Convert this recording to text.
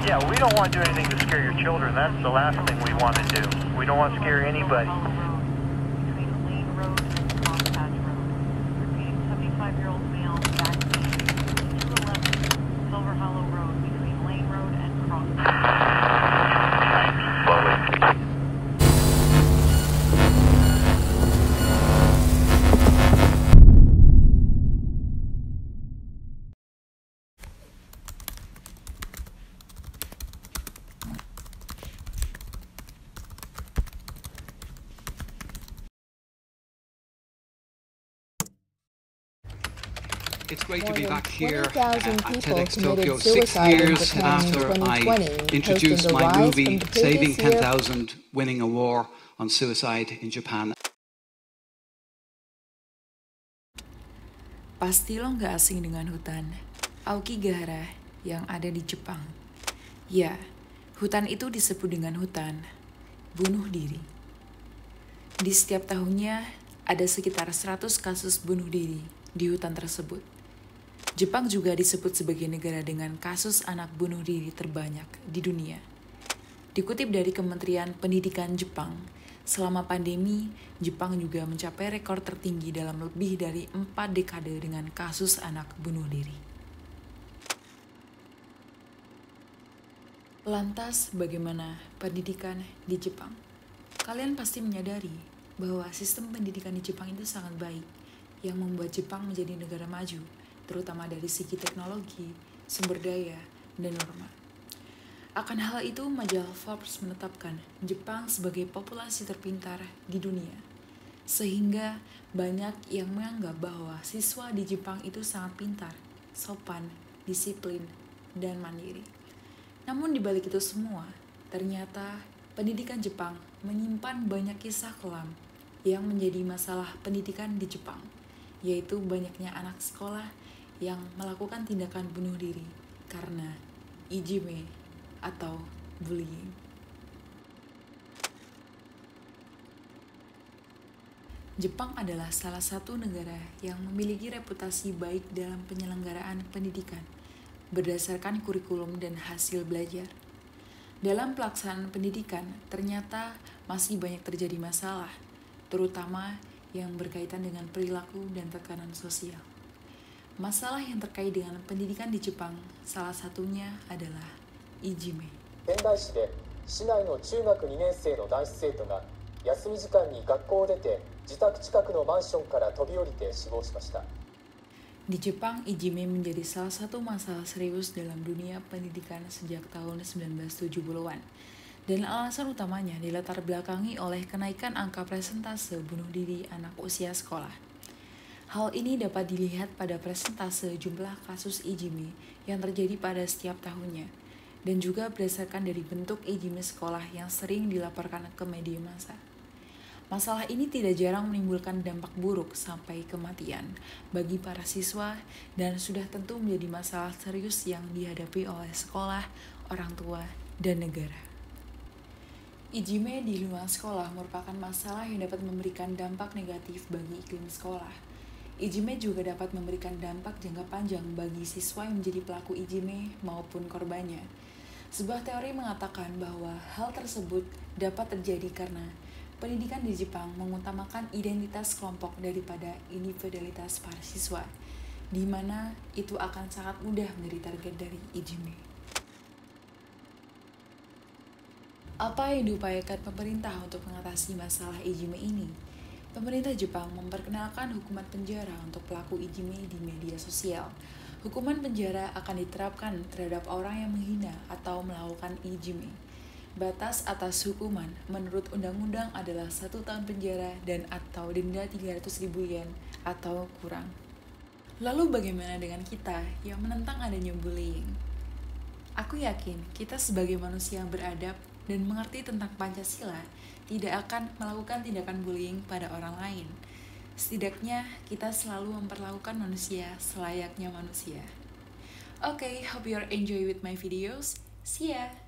Yeah, we don't want to do anything to scare your children. That's the last thing we want to do. We don't want to scare anybody. Between Lane Road and Crosshatch Road. Repeating, 75-year-old male, back 211 Silver Hollow Road between Lane Road and Crosshatch. It's great to More be than back here 20,000 at people TEDx Tokyo, committed 6 suicide in years Japan in after I 2020, introduced posting a my rise movie from the Saving previous year. 10,000, Winning a War on Suicide in Japan. Pasti lo nggak asing dengan hutan Aokigahara yang ada di Jepang. Ya, hutan itu disebut dengan hutan bunuh diri. Di setiap tahunnya ada sekitar 100 kasus bunuh diri di hutan tersebut. Jepang juga disebut sebagai negara dengan kasus anak bunuh diri terbanyak di dunia. Dikutip dari Kementerian Pendidikan Jepang, selama pandemi, Jepang juga mencapai rekor tertinggi dalam lebih dari 4 dekade dengan kasus anak bunuh diri. Lantas, bagaimana pendidikan di Jepang? Kalian pasti menyadari bahwa sistem pendidikan di Jepang itu sangat baik, yang membuat Jepang menjadi negara maju, terutama dari segi teknologi, sumber daya, dan norma. Akan hal itu, majalah Forbes menetapkan Jepang sebagai populasi terpintar di dunia, sehingga banyak yang menganggap bahwa siswa di Jepang itu sangat pintar, sopan, disiplin, dan mandiri. Namun di balik itu semua, ternyata pendidikan Jepang menyimpan banyak kisah kelam yang menjadi masalah pendidikan di Jepang, yaitu banyaknya anak sekolah yang melakukan tindakan bunuh diri karena ijime atau bullying. Jepang adalah salah satu negara yang memiliki reputasi baik dalam penyelenggaraan pendidikan berdasarkan kurikulum dan hasil belajar. Dalam pelaksanaan pendidikan, ternyata masih banyak terjadi masalah, terutama yang berkaitan dengan perilaku dan tekanan sosial. Masalah yang terkait dengan pendidikan di Jepang, salah satunya adalah ijime. 仙台市で市内の中学2年生の男子生徒が休み時間に学校を出て自宅近くのマンションから飛び降りて死亡しました。 Di Jepang, ijime menjadi salah satu masalah serius dalam dunia pendidikan sejak tahun 1970-an. Dan alasan utamanya dilatar belakangi oleh kenaikan angka persentase bunuh diri anak usia sekolah. Hal ini dapat dilihat pada persentase jumlah kasus ijime yang terjadi pada setiap tahunnya, dan juga berdasarkan dari bentuk ijime sekolah yang sering dilaporkan ke media massa. Masalah ini tidak jarang menimbulkan dampak buruk sampai kematian bagi para siswa dan sudah tentu menjadi masalah serius yang dihadapi oleh sekolah, orang tua, dan negara. Ijime di lingkungan sekolah merupakan masalah yang dapat memberikan dampak negatif bagi iklim sekolah. Ijime juga dapat memberikan dampak jangka panjang bagi siswa yang menjadi pelaku ijime maupun korbannya. Sebuah teori mengatakan bahwa hal tersebut dapat terjadi karena pendidikan di Jepang mengutamakan identitas kelompok daripada individualitas para siswa, di mana itu akan sangat mudah menjadi target dari ijime. Apa yang diupayakan pemerintah untuk mengatasi masalah ijime ini? Pemerintah Jepang memperkenalkan hukuman penjara untuk pelaku ijime di media sosial. Hukuman penjara akan diterapkan terhadap orang yang menghina atau melakukan ijime. Batas atas hukuman menurut undang-undang adalah 1 tahun penjara dan atau denda 300.000 yen atau kurang. Lalu bagaimana dengan kita yang menentang adanya bullying? Aku yakin kita sebagai manusia yang beradab dan mengerti tentang Pancasila tidak akan melakukan tindakan bullying pada orang lain. Setidaknya kita selalu memperlakukan manusia selayaknya manusia. Okay, hope you enjoy with my videos. See ya!